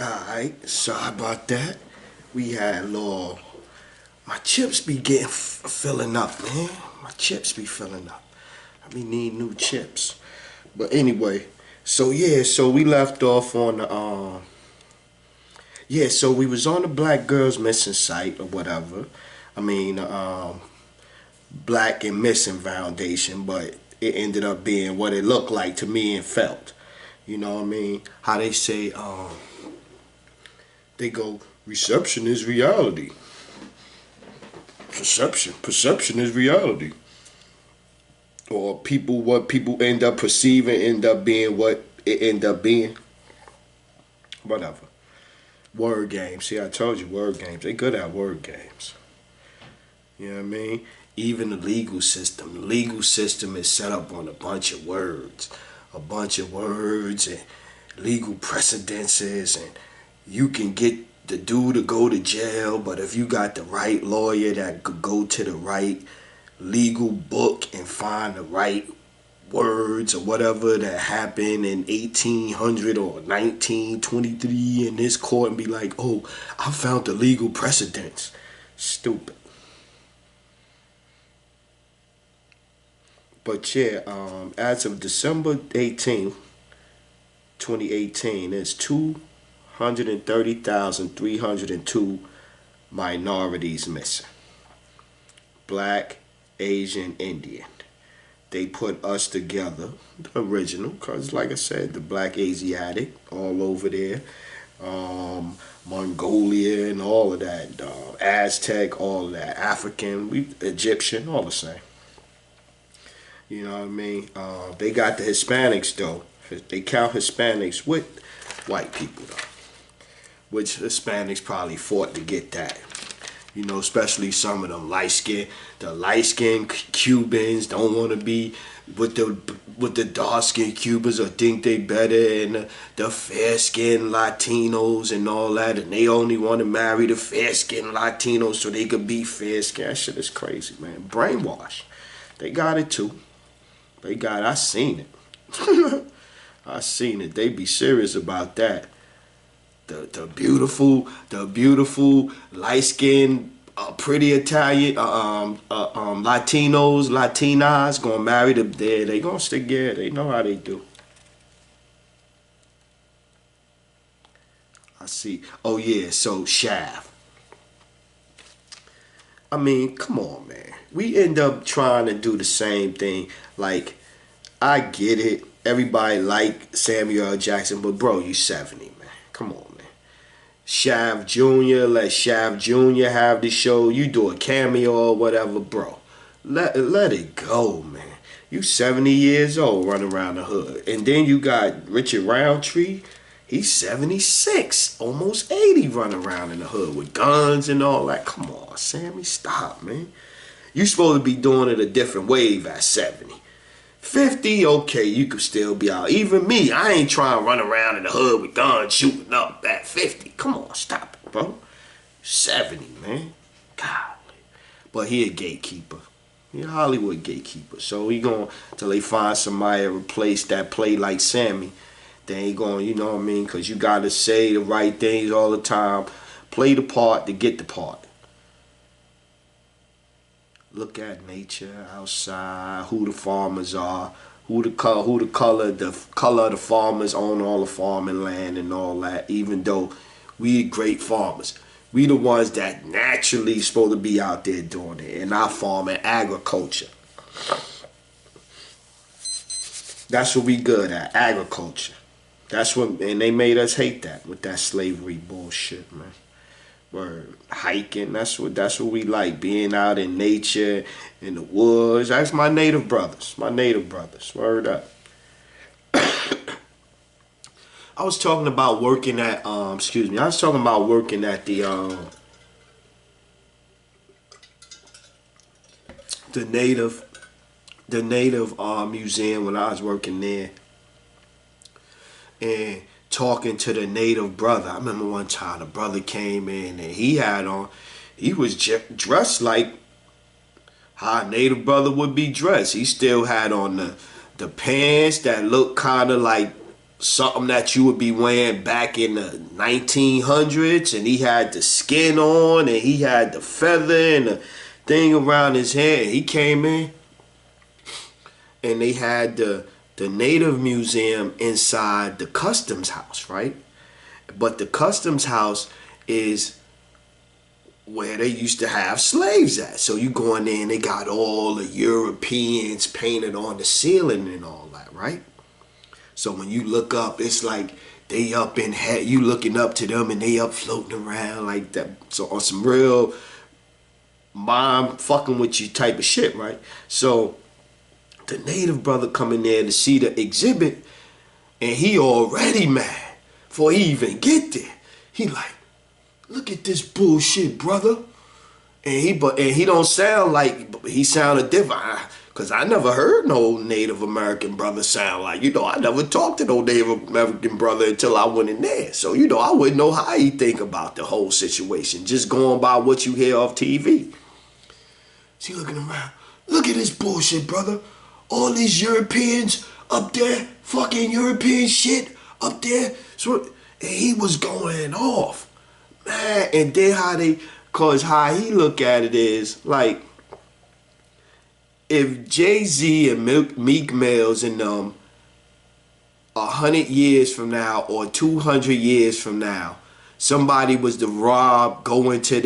Alright, sorry about that. We had a little. My chips be getting filling up, man. My chips be filling up. I be need new chips. But anyway, so we left off on the so we was on the Black Girls Missing site or whatever. I mean, Black and Missing Foundation, but it ended up being what it looked like to me and felt. You know what I mean? How they say, they go, reception is reality. Perception is reality. Or what people end up perceiving end up being what it end up being. Whatever. Word games. See, I told you, word games. They good at word games. You know what I mean? Even the legal system. The legal system is set up on a bunch of words. And legal precedences, and you can get the dude to go to jail, but if you got the right lawyer that could go to the right legal book and find the right words or whatever that happened in 1800 or 1923 in this court and be like, oh, I found the legal precedents. Stupid. But yeah, as of December 18th, 2018, there's 230,302 minorities missing. Black, Asian, Indian. They put us together, the original, because like I said, the Black Asiatic all over there, Mongolia and all of that, Aztec, all of that, African, Egyptian, all the same. You know what I mean? They got the Hispanics though. They count Hispanics with white people though. Which Hispanics probably fought to get that. You know, especially some of them light skinned Cubans don't want to be with the dark skinned Cubans or think they better, and the fair skinned Latinos and all that, and they only want to marry the fair skinned Latinos so they could be fair skinned. That shit is crazy, man. Brainwash. They got it too. I seen it. I seen it. They be serious about that. The beautiful light skinned pretty Italian Latinas gonna marry the dead. They gonna stick. Yeah, they know how they do. I see. Oh yeah, so Shaft. I mean, come on, man. We end up trying to do the same thing. Like, I get it. Everybody like Samuel L. Jackson, but bro, you 70, man. Come on, man. Shaft Jr., let Shaft Jr. have the show. You do a cameo or whatever, bro. Let it go, man. You 70 years old running around the hood. And then you got Richard Roundtree. He's 76, almost 80, running around in the hood with guns and all that. Come on, Sammy, stop, man. You supposed to be doing it a different wave at 70. 50, okay, you could still be out. Even me, I ain't trying to run around in the hood with guns shooting up at 50. Come on, stop it, bro. 70, man. Golly. But he a gatekeeper. He a Hollywood gatekeeper. So he going, till they find somebody to replace that play like Sammy. They ain't going, you know what I mean? Because you got to say the right things all the time. Play the part to get the part. Look at nature outside, who the farmers are, who the color of the farmers own all the farming land and all that. Even though we great farmers, we the ones that naturally supposed to be out there doing it in our farming agriculture. That's what we good at, agriculture. That's what, and they made us hate that with that slavery bullshit, man. Word. Hiking, that's what we like, being out in nature, in the woods. That's my native brothers. Word up. I was talking about working at the native museum when I was working there, and talking to the native brother. I remember one time the brother came in and he was dressed like how a native brother would be dressed. He still had on the pants that looked kind of like something that you would be wearing back in the 1900s, and he had the skin on, and he had the feather and the thing around his head. He came in, and they had the Native Museum inside the Customs House, right? But the Customs House is where they used to have slaves at. So you go in there and they got all the Europeans painted on the ceiling and all that, right? So when you look up, it's like they up in head, you looking up to them and they up floating around like that. So on some real mom fucking with you type of shit, right? So the native brother coming there to see the exhibit, and he already mad before he even get there. He like, look at this bullshit, brother. And he don't sound like, he sounded different. Cause I never heard no Native American brother sound like, I never talked to no Native American brother until I went in there. So, I wouldn't know how he think about the whole situation, just going by what you hear off TV. See, looking around, look at this bullshit, brother. All these Europeans up there, fucking European shit up there. So, and he was going off, man. And then cause how he look at it is like, if Jay-Z and Meek Mills and them 100 years from now or 200 years from now, somebody was to go into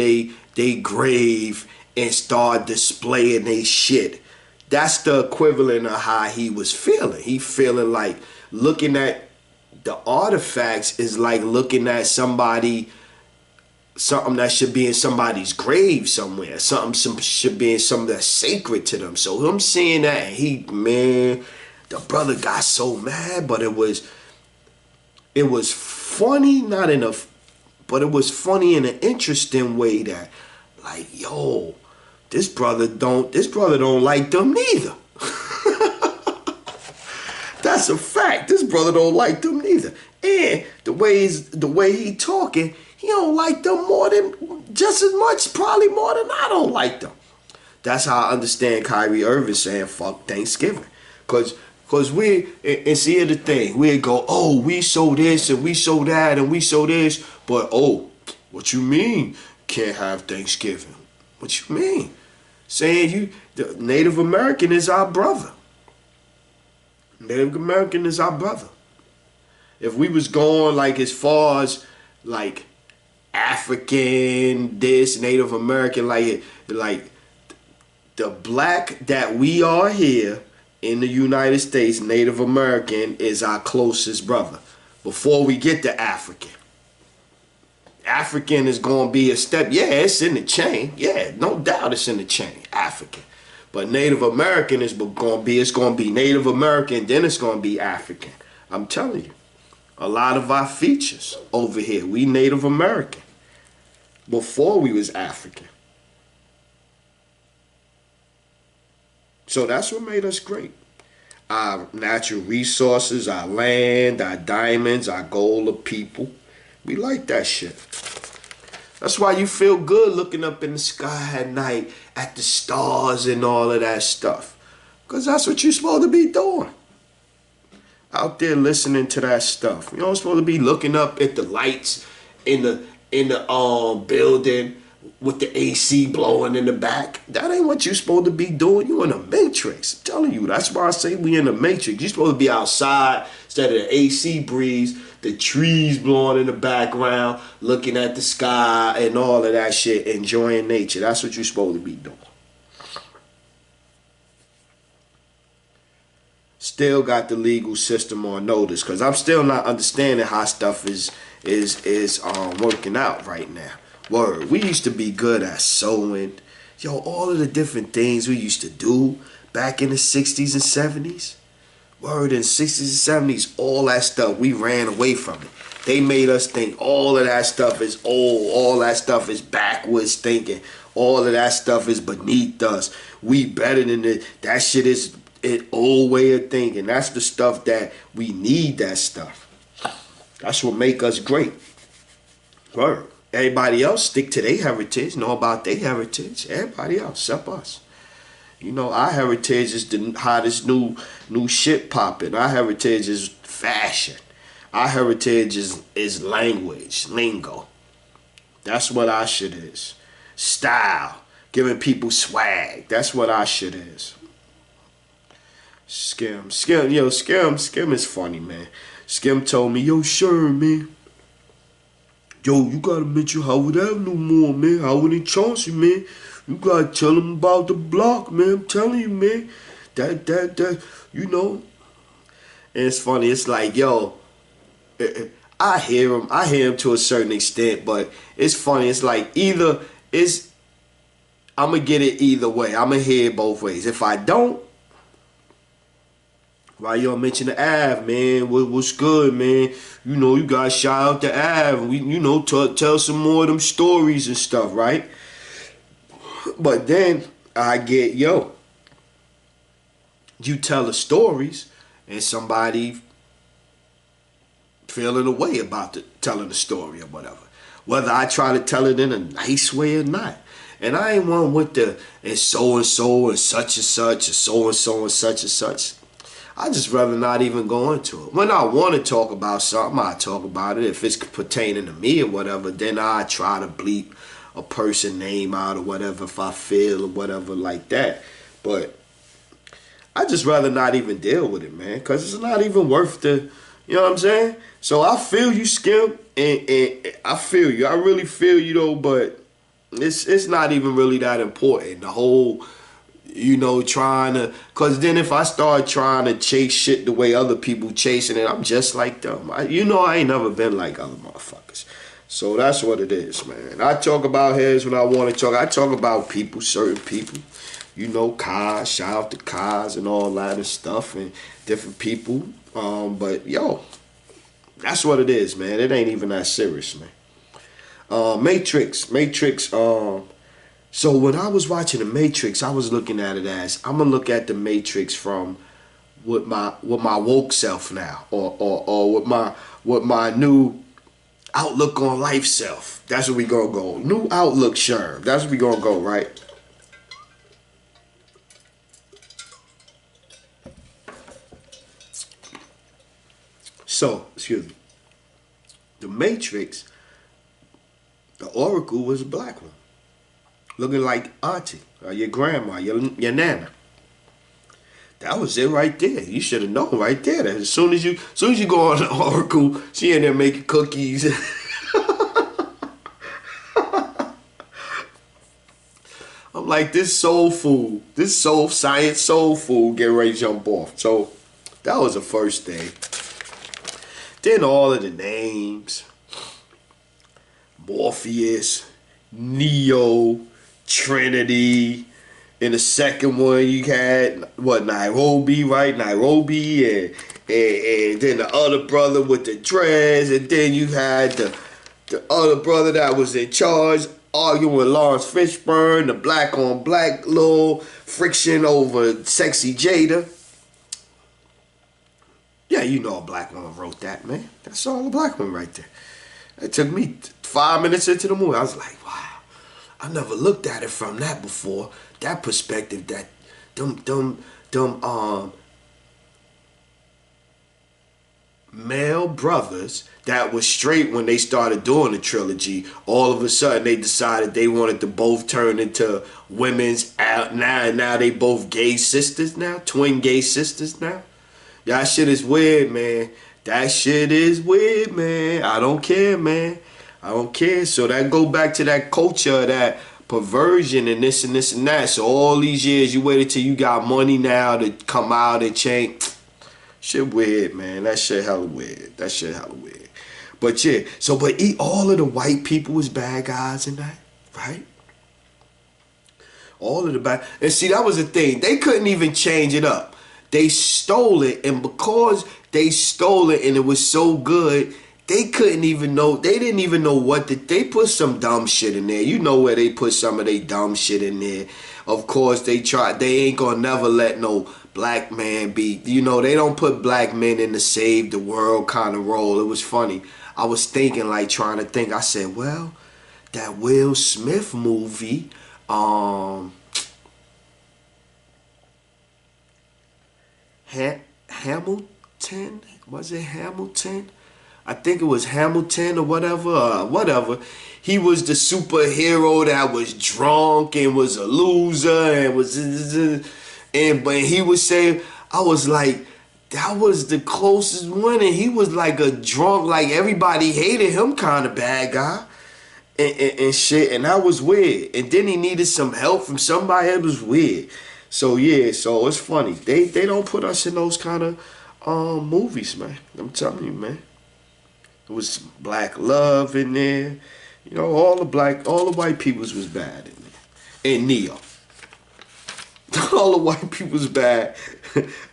they grave and start displaying they shit, that's the equivalent of how he was feeling. He feeling like looking at the artifacts is like looking at something that should be in somebody's grave somewhere. Something should be in something that's sacred to them. So him seeing that, and the brother got so mad, but it was funny, but it was funny in an interesting way that, like, yo, this brother don't like them neither. That's a fact. This brother don't like them neither. And the way he talking, he don't like them just as much, probably more than I don't like them. That's how I understand Kyrie Irving saying fuck Thanksgiving. Cause and see the thing, we'd go, oh, we sow this and we sow that and we sow this, but oh, what you mean can't have Thanksgiving? What you mean? Saying the Native American is our brother. Native American is our brother. If we was going like as far as like African, this, Native American, like the black that we are here in the United States, Native American is our closest brother. Before we get to African. African is going to be a step. Yeah, it's in the chain. Yeah, no doubt it's in the chain. African. But Native American it's going to be Native American, then it's going to be African. I'm telling you. A lot of our features over here, we Native American. Before we was African. So that's what made us great. Our natural resources, our land, our diamonds, our gold of people. We like that shit. That's why you feel good looking up in the sky at night at the stars and all of that stuff. Because that's what you're supposed to be doing. Out there listening to that stuff. You're not supposed to be looking up at the lights in the building with the AC blowing in the back. That ain't what you're supposed to be doing. You in a matrix. I'm telling you. That's why I say we in a matrix. You're supposed to be outside instead of the AC breeze, the trees blowing in the background, looking at the sky and all of that shit, enjoying nature. That's what you're supposed to be doing. Still got the legal system on notice because I'm still not understanding how stuff is working out right now. Word, we used to be good at sewing. Yo, all of the different things we used to do back in the 60s and 70s. Word, in the 60s and 70s, all that stuff, we ran away from it. They made us think all of that stuff is old. All that stuff is backwards thinking. All of that stuff is beneath us. We better than it. That shit is an old way of thinking. That's the stuff that we need, that stuff. That's what make us great. Word. Everybody else stick to their heritage, know about their heritage. Everybody else, except us. You know, our heritage is the hottest new shit popping. Our heritage is fashion. Our heritage is language, lingo. That's what our shit is. Style, giving people swag. That's what our shit is. Skim is funny, man. Skim told me, yo, sure, man. Yo, you gotta mention Howard Avenue more, man. Howard and Chauncey, man. You gotta tell them about the block, man. I'm telling you, man. That, you know. And it's funny. It's like, yo, I hear him. I hear him to a certain extent, but it's funny. It's like either it's I'm gonna get it either way. I'm gonna hear it both ways. If I don't, why y'all mention the Ave, man? What's good, man? You know, you guys shout out the Ave. We, you know, tell some more of them stories and stuff, right? But then I get, yo, you tell the stories and somebody feeling a way about telling the story or whatever. Whether I try to tell it in a nice way or not. And I ain't one with the and so and such and such and so and such and such. I just rather not even go into it. When I want to talk about something, I talk about it. If it's pertaining to me or whatever, then I try to bleep a person name out or whatever if I feel or whatever like that. But I just rather not even deal with it, man, because it's not even worth the, you know what I'm saying? So I feel you, Skim, and I feel you. I really feel you, though, but it's not even really that important. The whole, you know, trying to, because then if I start trying to chase shit the way other people chasing it, I'm just like them. I ain't never been like other motherfuckers. So that's what it is, man. I talk about heads when I want to talk. I talk about people, certain people. You know, Kaz, shout out to Kaz and all that and stuff and different people. But, yo, that's what it is, man. It ain't even that serious, man. Matrix. So when I was watching the Matrix, I was looking at it as, I'm going to look at the Matrix from with my woke self now, or with my new outlook on life self. That's where we gonna go. New outlook, sure. That's where we gonna go, right? So, excuse me. The Matrix, the Oracle was a black one, looking like Auntie or your grandma, your nana. That was it right there. You should have known right there. That as soon as you go on the Oracle, she in there making cookies. I'm like, this soul food, this soul science soul food, get ready to jump off. So that was the first thing. Then all of the names, Morpheus, Neo, Trinity. In the second one, you had Nairobi, right? Nairobi, and then the other brother with the dreads, and then you had the other brother that was in charge, arguing with Lawrence Fishburne, the black on black little friction over sexy Jada. Yeah, you know a black woman wrote that, man. That's all a black woman right there. It took me 5 minutes into the movie. I was like, wow. I never looked at it from that before. That perspective, that them male brothers that was straight when they started doing the trilogy, all of a sudden they decided they wanted to both turn into women's out now, and now they both gay sisters now, twin gay sisters now. That shit is weird, man. That shit is weird, man. I don't care, man. I don't care. So that go back to that culture, that perversion and this and this and that. So all these years you waited till you got money now to come out and change. Shit weird, man. That shit hella weird. That shit hella weird. But yeah, so but all of the white people was bad guys in that, right? All of the bad. And see, that was the thing. They couldn't even change it up. They stole it, and because they stole it and it was so good, they couldn't even know. They didn't even know what they put some dumb shit in there. You know where they put some of their dumb shit in there. Of course, they ain't gonna never let no black man be. You know, they don't put black men in the save the world kind of role. It was funny. I was thinking, like, trying to think. I said, well, that Will Smith movie, Hamilton? Was it Hamilton? I think it was Hamilton or whatever. He was the superhero that was drunk and was a loser and but he was saying, I was like, that was the closest one, and he was like a drunk, like everybody hated him kind of bad guy. And shit, and that was weird. And then he needed some help from somebody. It was weird. So yeah, so it's funny. They don't put us in those kind of movies, man. I'm telling you, man. There was black love in there. You know, all the white peoples was bad in there. And Neo. All the white people was bad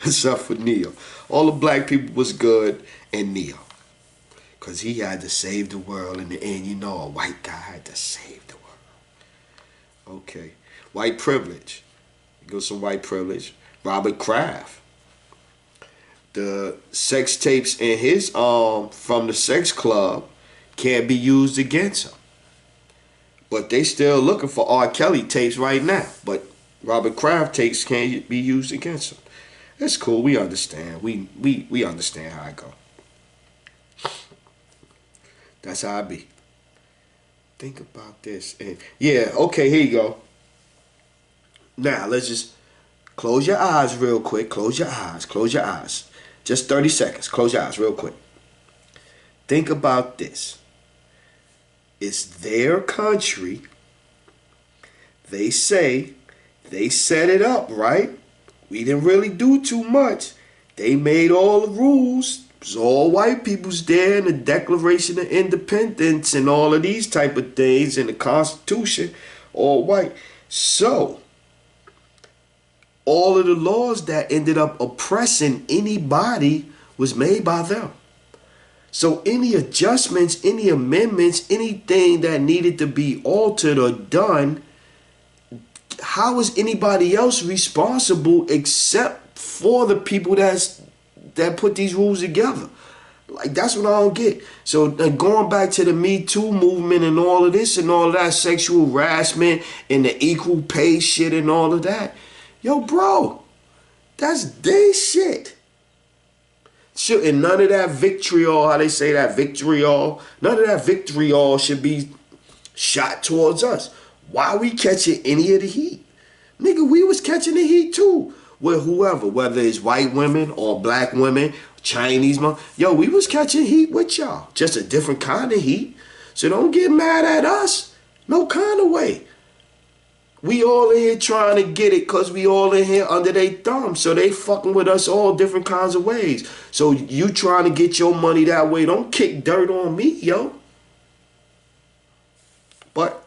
except for Neo. All the black people was good and Neo. Because he had to save the world in the end. You know, a white guy had to save the world. Okay. White privilege. Go some white privilege. Robert Kraft. The sex tapes in his from the sex club can't be used against him. But they still looking for R. Kelly tapes right now. But Robert Kraft tapes can't be used against him. That's cool. We understand. We understand how it go. That's how I be. Think about this. And yeah, okay, here you go. Now, let's just close your eyes real quick. Close your eyes. Close your eyes. Just 30 seconds. Close your eyes real quick. Think about this. It's their country. They say they set it up, right? We didn't really do too much. They made all the rules. It was all white people's there in the Declaration of Independence and all of these type of things in the Constitution. All white. So, all of the laws that ended up oppressing anybody was made by them. So any adjustments, any amendments, anything that needed to be altered or done, how is anybody else responsible except for the people that put these rules together? Like, that's what I don't get. So going back to the Me Too movement and all of this and all of that sexual harassment and the equal pay shit and all of that. Yo, bro, that's their shit. And none of that vitriol, how they say that vitriol, none of that vitriol should be shot towards us. Why we catching any of the heat? Nigga, we was catching the heat too. With whoever, whether it's white women or black women, Chinese man. Yo, we was catching heat with y'all. Just a different kind of heat. So don't get mad at us. No kind of way. We all in here trying to get it because we all in here under their thumb. So they fucking with us all different kinds of ways. So you trying to get your money that way. Don't kick dirt on me, yo. But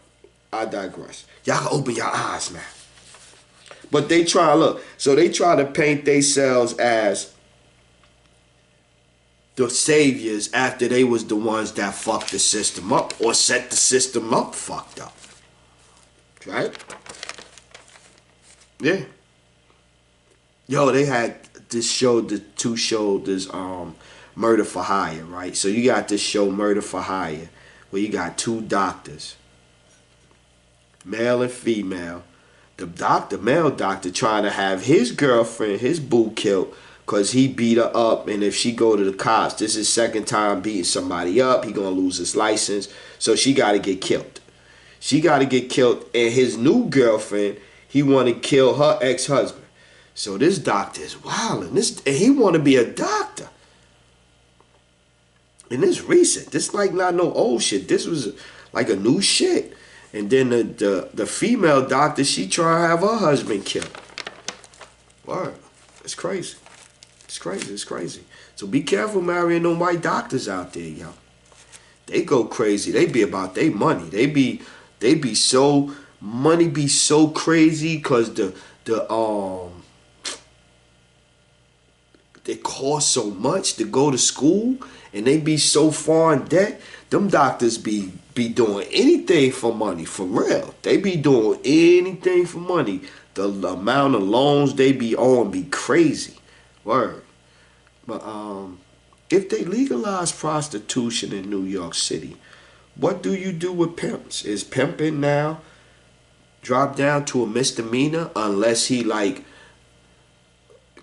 I digress. Y'all can open your eyes, man. But they try to look. So they try to paint themselves as the saviors after they was the ones that fucked the system up or set the system up fucked up. Right? Yeah. Yo, they had this show, the two shows, this Murder for Hire, right? So you got this show, Murder for Hire, where you got two doctors, male and female. The male doctor trying to have his girlfriend, his boo killed because he beat her up, and if she go to the cops, this is second time beating somebody up, he gonna lose his license, so she gotta get killed. She gotta get killed, and his new girlfriend, he want to kill her ex-husband. So this doctor is wilding. And he want to be a doctor. And this recent. This like not no old shit. This was like a new shit. And then the female doctor, she try to have her husband killed. Word. It's crazy. It's crazy. It's crazy. So be careful marrying them white doctors out there, yo. They go crazy. They be about their money. They be so, money be so crazy because they cost so much to go to school and they be so far in debt. Them doctors be doing anything for money, for real. They be doing anything for money. The amount of loans they be on be crazy. Word. But if they legalize prostitution in New York City, what do you do with pimps? Is pimping now drop down to a misdemeanor unless he like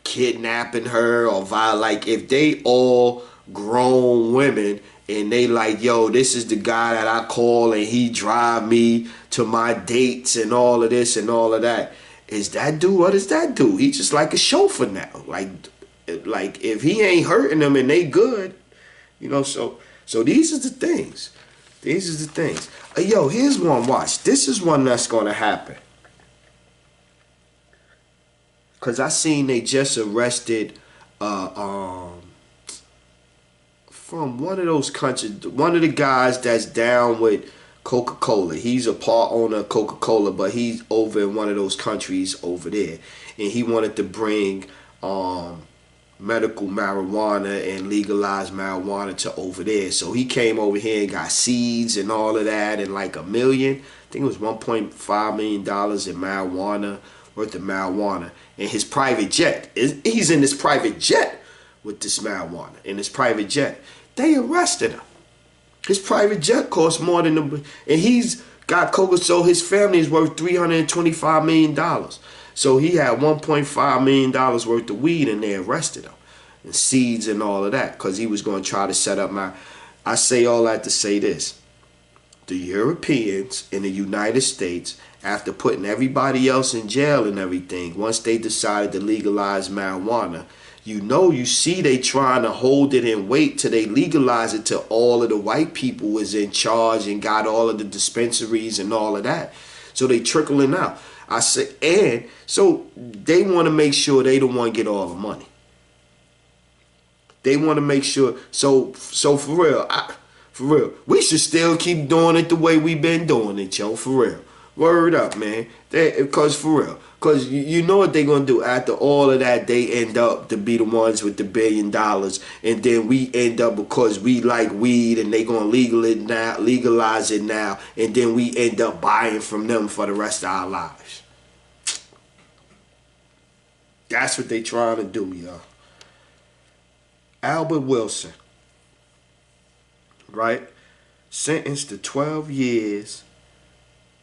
kidnapping her or like if they all grown women, and they like, yo, this is the guy that I call and he drive me to my dates and all of this and all of that. Is that dude, what is that dude? He just like a chauffeur now. Like if he ain't hurting them and they good, you know, so these are the things. These are the things. Yo, here's one, watch. This is one that's gonna happen. Cause I seen they just arrested from one of those countries, one of the guys that's down with Coca-Cola. He's a part owner of Coca-Cola, but he's over in one of those countries over there. And he wanted to bring medical marijuana and legalized marijuana to over there. So he came over here and got seeds and all of that, and like $1 million, I think it was $1.5 million in marijuana, worth of marijuana. And his private jet, he's in this private jet with this marijuana, in his private jet. They arrested him. His private jet costs more than and he's got Coca, so his family is worth $325 million. So he had $1.5 million worth of weed, and they arrested him. And seeds and all of that, because he was going to try to set up I say all that to say this. The Europeans in the United States, after putting everybody else in jail and everything, once they decided to legalize marijuana, you see they trying to hold it and wait till they legalize it till all of the white people was in charge and got all of the dispensaries and all of that. So they trickling out. I say, and so they want to make sure they the one get all the money. They want to make sure. So for real, we should still keep doing it the way we been doing it, yo. For real. Word up, man. Because for real. Because you know what they going to do. After all of that, they end up to be the ones with the $1 billion. And then we end up, because we like weed and they going to legalize it now. And then we end up buying from them for the rest of our lives. That's what they trying to do, y'all. Albert Wilson, right? Sentenced to 12 years.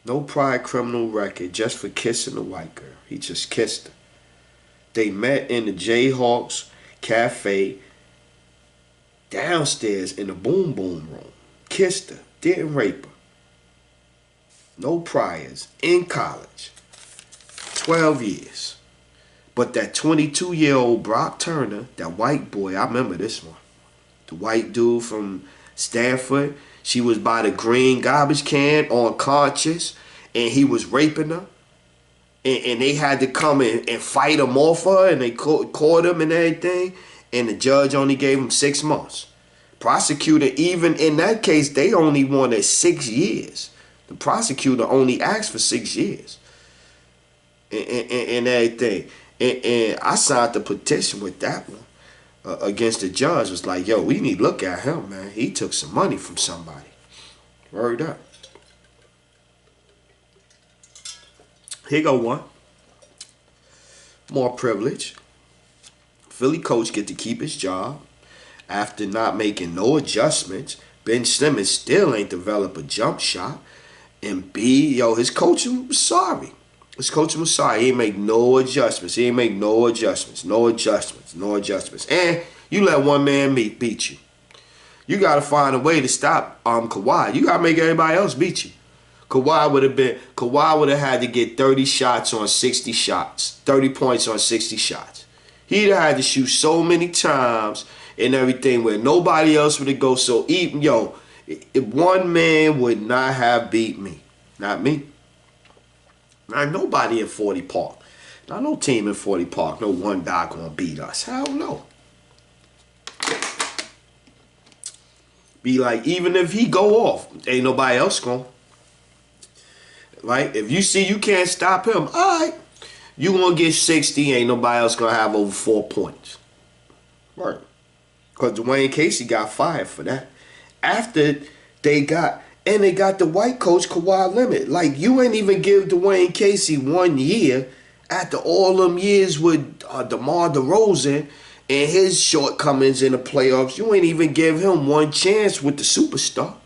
No prior criminal record, just for kissing a white girl. He just kissed her. They met in the Jayhawks Cafe downstairs in the boom boom room. Kissed her, didn't rape her. No priors, in college. 12 years. But that 22-year-old Brock Turner, that white boy, I remember this one. The white dude from Stanford. She was by the green garbage can, unconscious, and he was raping her. And they had to come in and fight him off her, and they caught him and everything. And the judge only gave him 6 months. Prosecutor, even in that case, they only wanted 6 years. The prosecutor only asked for 6 years. And everything. And I signed the petition with that one. Against the judge, was like, yo, we need to look at him, man. He took some money from somebody. Word up. Here go one. More privilege. Philly coach get to keep his job after not making no adjustments. Ben Simmons still ain't developed a jump shot. And B, yo, his coaching was sorry. His coaching was sorry. He ain't make no adjustments. He ain't make no adjustments. No adjustments. No adjustments. And you let one man beat you. You got to find a way to stop Kawhi. You got to make everybody else beat you. Kawhi would have had to get 30 shots on 60 shots. 30 points on 60 shots. He'd have had to shoot so many times and everything where nobody else would go. So, even, yo, if one man would not have beat me. Not me. Not nobody in 40 Park. Not no team in 40 Park. No one guy gonna beat us. Hell no. Be like, even if he go off, ain't nobody else gonna. Right? If you see you can't stop him, all right. You gonna get 60, ain't nobody else gonna have over 4 points. Right. Because Dwayne Casey got fired for that. After they got the white coach Kawhi Leonard. Like, you ain't even give Dwayne Casey 1 year after all them years with DeMar DeRozan and his shortcomings in the playoffs. You ain't even give him one chance with the superstar.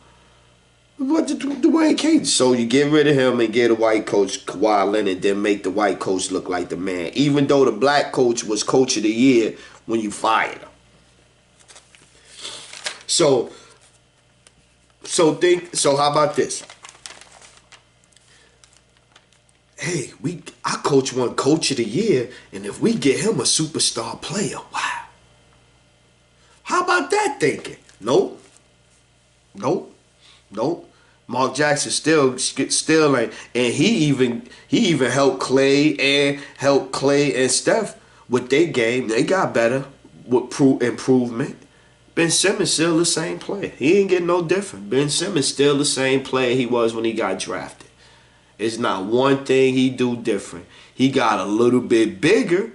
What did Dwayne Casey? So you get rid of him and get a white coach, Kawhi Leonard, then make the white coach look like the man. Even though the black coach was coach of the year when you fired him. So how about this? Hey, I coach one coach of the year, and if we get him a superstar player, wow. How about that thinking? Nope. Nope. Nope. Mark Jackson still ain't, and he even helped Clay and Steph with their game. They got better with improvement. Ben Simmons still the same player. He ain't getting no different. Ben Simmons still the same player he was when he got drafted. It's not one thing he do different. He got a little bit bigger,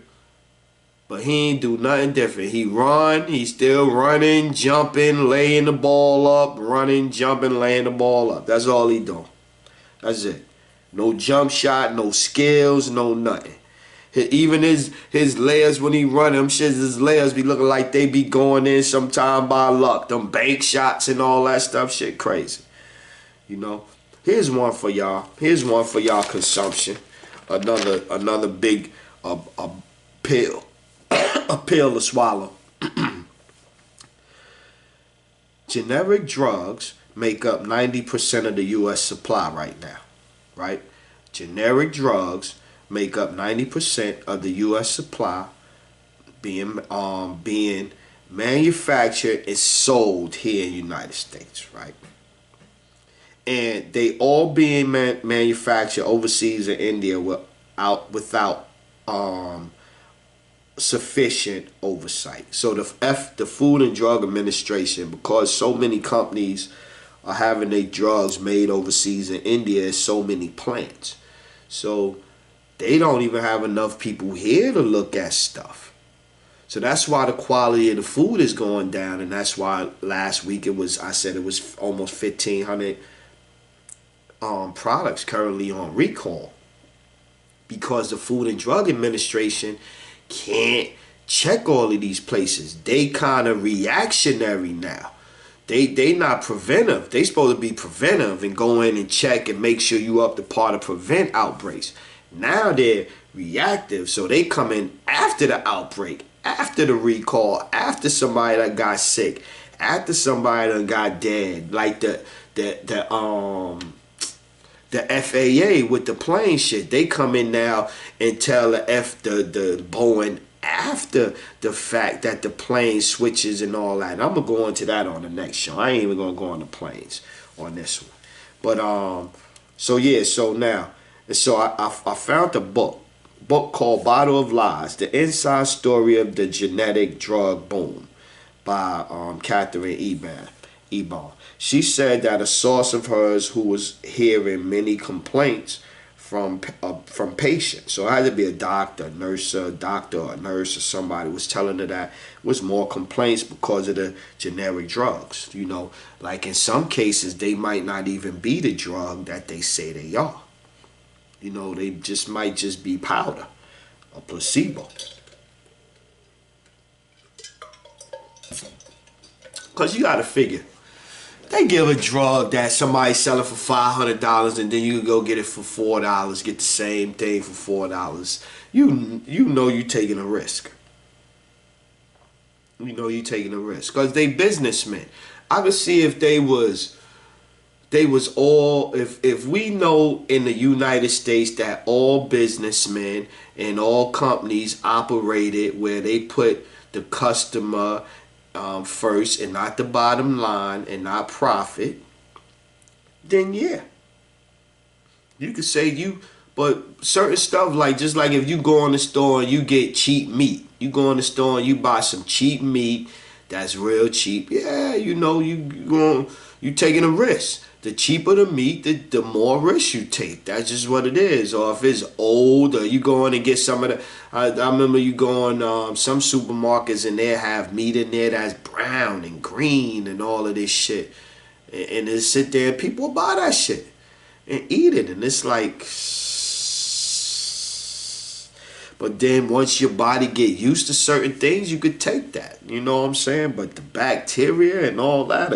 but he ain't do nothing different. He's still running, jumping, laying the ball up, running, jumping, laying the ball up. That's all he doing. That's it. No jump shot, no skills, no nothing. Even his layers when he run them shit, his layers be looking like they be going in sometime by luck. Them bank shots and all that stuff, shit crazy. You know. Here's one for y'all. Here's one for y'all consumption. Another big a pill. A pill to swallow. Generic drugs make up 90% of the U.S. supply right now. Right? Generic drugs make up 90% of the U.S. supply being manufactured and sold here in the United States. Right? And they all being manufactured overseas in India without sufficient oversight. So the Food and Drug Administration, because so many companies are having their drugs made overseas in India, so many plants. So they don't even have enough people here to look at stuff. So that's why the quality of the food is going down, and that's why last week I said it was almost 1,500 products currently on recall, because the Food and Drug Administration can't check all of these places. They kind of reactionary now. They not preventive. They supposed to be preventive and go in and check and make sure you up to par to prevent outbreaks. Now they're reactive, so they come in after the outbreak, after the recall, after somebody that got sick, after somebody that got dead, like the FAA with the plane shit. They come in now and tell the Boeing after the fact that the plane switches and all that. And I'm gonna go into that on the next show. I ain't even gonna go on the planes on this one. But I found a book called Bottle of Lies: The Inside Story of the Genetic Drug Boom by Catherine Eban. She said that a source of hers who was hearing many complaints from patients, so it had to be a doctor, a nurse, or somebody was telling her that was more complaints because of the generic drugs. You know, like in some cases they might not even be the drug that they say they are. You know, they might just be powder, a placebo. Because you got to figure, they give a drug that somebody's selling for $500 and then you go get it for $4, get the same thing for $4. You know you taking a risk. You know you taking a risk. Because they businessmen. I could see if they was all, if we know in the United States that all businessmen and all companies operated where they put the customer first and not the bottom line and not profit, then yeah, you could say but certain stuff, like just like if you go in the store and you get cheap meat, you go in the store and you buy some cheap meat that's real cheap, yeah, you know you taking a risk. The cheaper the meat, the more risk you take. That's just what it is. Or if it's old, or you go in and get some of the. I remember you go in some supermarkets and they have meat in there that's brown and green and all of this shit, and they sit there and people buy that shit and eat it, and it's like. But then once your body get used to certain things, you could take that. You know what I'm saying? But the bacteria and all that.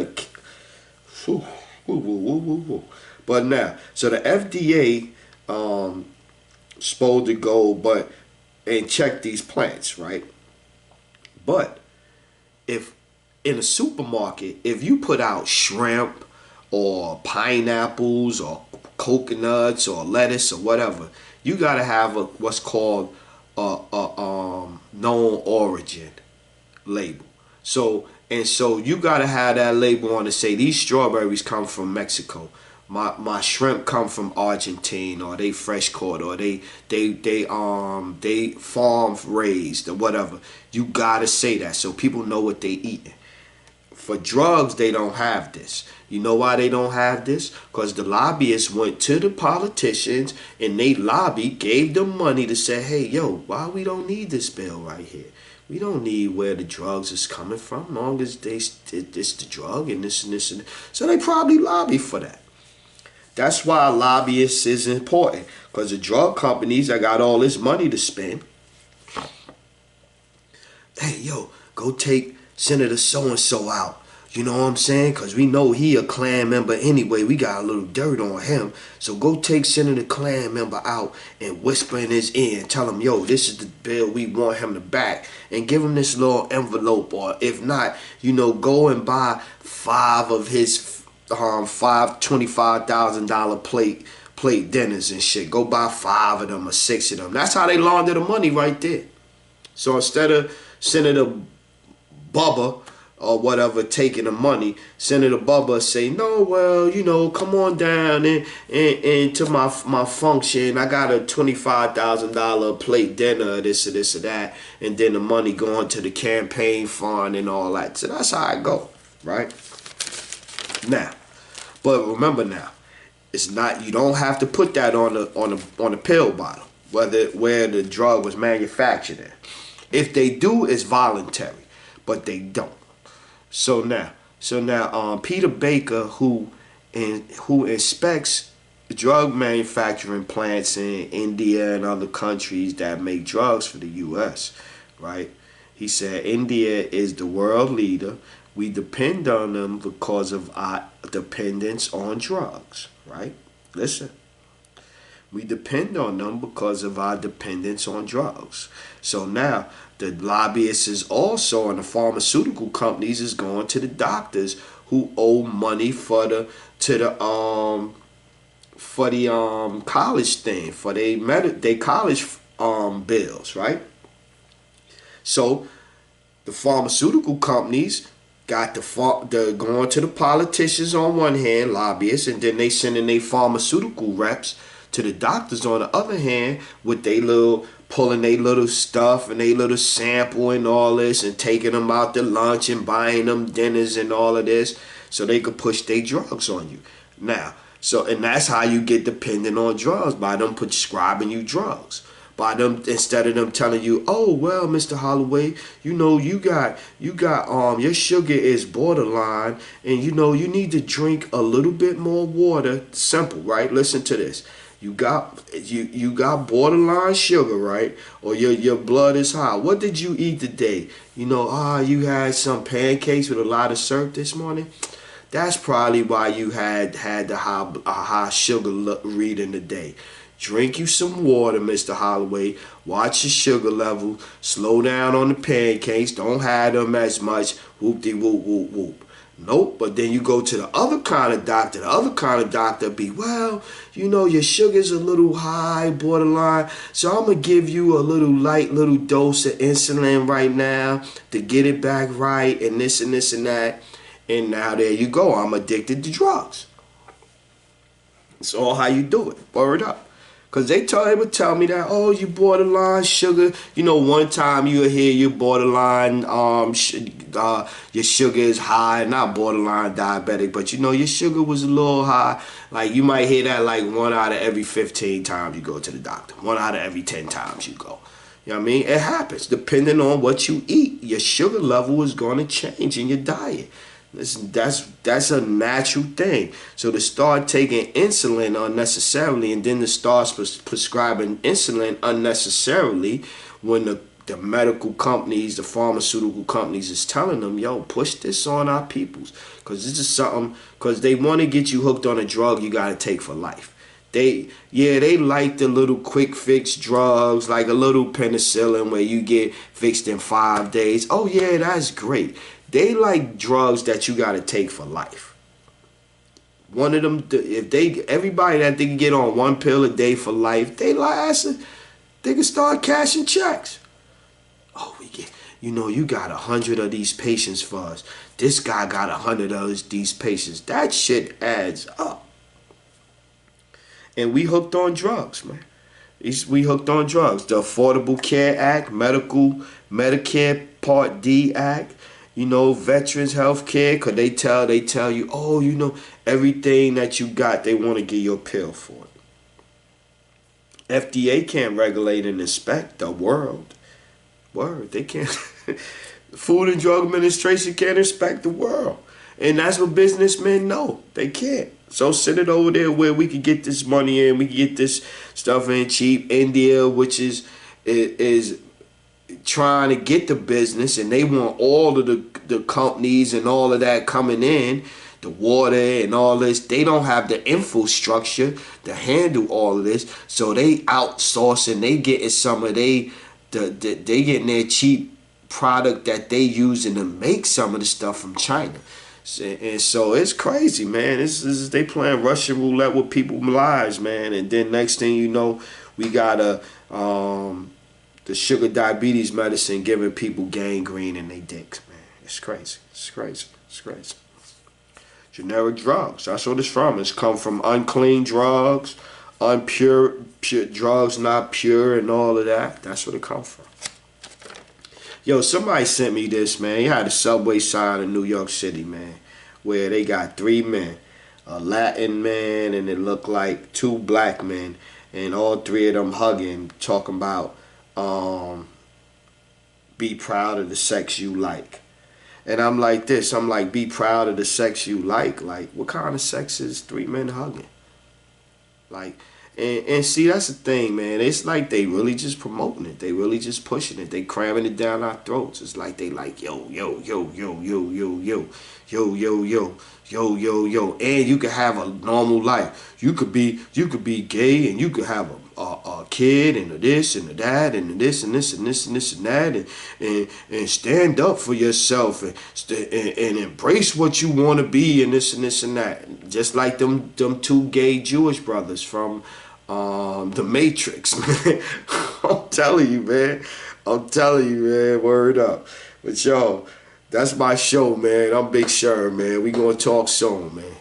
Whew. Woo, woo, woo, woo, woo. But now, so the FDA supposed to go and check these plants, right? But if in a supermarket, if you put out shrimp or pineapples or coconuts or lettuce or whatever, you gotta have a what's called a known origin label. So you gotta have that label on to say these strawberries come from Mexico. My shrimp come from Argentina, or they fresh caught, or they farm raised or whatever. You gotta say that so people know what they eating. For drugs, they don't have this. You know why they don't have this? Because the lobbyists went to the politicians and they gave them money to say, hey, yo, why we don't need this bill right here? We don't need where the drugs is coming from, long as it's the drug and this and this and that. So they probably lobby for that. That's why lobbyists is important. Because the drug companies that got all this money to spend, hey, yo, go take Senator so-and-so out. You know what I'm saying? Because we know he a Klan member anyway. We got a little dirt on him. So go take Senator Klan member out and whisper in his ear and tell him, yo, this is the bill we want him to back. And give him this little envelope. Or if not, go and buy 5 of his $25,000 plate dinners and shit. Go buy 5 of them or 6 of them. That's how they launder the money right there. So instead of Senator Bubba or whatever taking the money, Senator Bubba say, no, well, come on down and to my function. I got a $25,000 plate dinner, this or this or that, and then the money going to the campaign fund and all that. So that's how I go, right? Now, but remember now, it's not, you don't have to put that on the pill bottle, where the drug was manufactured in. If they do, it's voluntary, but they don't. So now, Peter Baker, who inspects drug manufacturing plants in India and other countries that make drugs for the U.S., right? He said, India is the world leader. We depend on them because of our dependence on drugs, right? Listen. We depend on them because of our dependence on drugs. So now the lobbyists is also, and the pharmaceutical companies is going to the doctors who owe money for the college thing, for they college bills, right? So the pharmaceutical companies got the going to the politicians on one hand, lobbyists, and then they sending their pharmaceutical reps to the doctors on the other hand with pulling their little stuff and their little sample and all this and taking them out to lunch and buying them dinners and all of this so they could push their drugs on you. Now, and that's how you get dependent on drugs, by them prescribing you drugs. By them, instead of them telling you, oh, well, Mr. Holloway, you got your sugar is borderline and you need to drink a little bit more water. Simple, right? Listen to this. You got borderline sugar, right? Or your blood is high. What did you eat today? You had some pancakes with a lot of syrup this morning. That's probably why you had the high sugar reading today. Drink you some water, Mr. Holloway. Watch your sugar level. Slow down on the pancakes. Don't have them as much. Whoop-de-whoop, whoop, whoop. Nope, but then you go to the other kind of doctor. The other kind of doctor be, well, your sugar's a little high, borderline, so I'm going to give you a light little dose of insulin right now to get it back right and this and this and that. And now there you go. I'm addicted to drugs. It's all how you do it. Word up. Because they would tell me that, oh, you borderline sugar. One time you would hear you borderline, your sugar is high. Not borderline diabetic, but your sugar was a little high. Like, you might hear that like 1 out of every 15 times you go to the doctor. 1 out of every 10 times you go. You know what I mean? It happens. Depending on what you eat, your sugar level is going to change in your diet. That's a natural thing. So to start taking insulin unnecessarily and then to start prescribing insulin unnecessarily when the medical companies, the pharmaceutical companies is telling them, yo, push this on our peoples. Because this is something, because they want to get you hooked on a drug you got to take for life. They like the little quick fix drugs, like a little penicillin where you get fixed in 5 days. Oh yeah, that's great. They like drugs that you gotta take for life. One of them, everybody that they can get on one pill a day for life, they can start cashing checks. Oh, you got 100 of these patients for us. This guy got 100 of these patients. That shit adds up. And we hooked on drugs, man. We hooked on drugs. The Affordable Care Act, Medicare Part D Act, Veterans Health Care, because they tell you, everything that you got, they want to get your pill for it. FDA can't regulate and inspect the world. Word, they can't. Food and Drug Administration can't inspect the world. And that's what businessmen know. They can't. So send it over there where we can get this money in. We can get this stuff in cheap. India, which is trying to get the business, and they want all of the companies and all of that coming in, the water and all this. They don't have the infrastructure to handle all of this. So they outsourcing. They getting some of they getting their cheap product that they using to make some of the stuff from China. And so it's crazy, man. They playing Russian roulette with people's lives, man. And then next thing you know, we got the sugar diabetes medicine giving people gangrene in their dicks, man. It's crazy. It's crazy. It's crazy. Generic drugs. That's what it's from. It's come from unclean drugs, pure drugs, not pure, and all of that. That's what it come from. Yo, somebody sent me this, man. You had a subway sign in New York City, man, where they got 3 men, a Latin man, and it looked like 2 black men, and all 3 of them hugging, talking about be proud of the sex you like. And I'm like this. I'm like, be proud of the sex you like. Like, what kind of sex is 3 men hugging? Like. And see, that's the thing, man. It's like they really just promoting it. They really just pushing it. They cramming it down our throats. It's like they like, yo, yo, yo, yo, yo, yo, yo, yo, yo, yo, yo, yo, yo. And you could have a normal life. You could be gay, and you could have a kid, and a this and a that, and a this and this and this and this and that, and stand up for yourself, and embrace what you want to be, and this and that. Just like them 2 gay Jewish brothers from The Matrix, man. I'm telling you, man. Word up. But yo, that's my show, man. I'm Big Sherm, man. We gonna talk soon, man.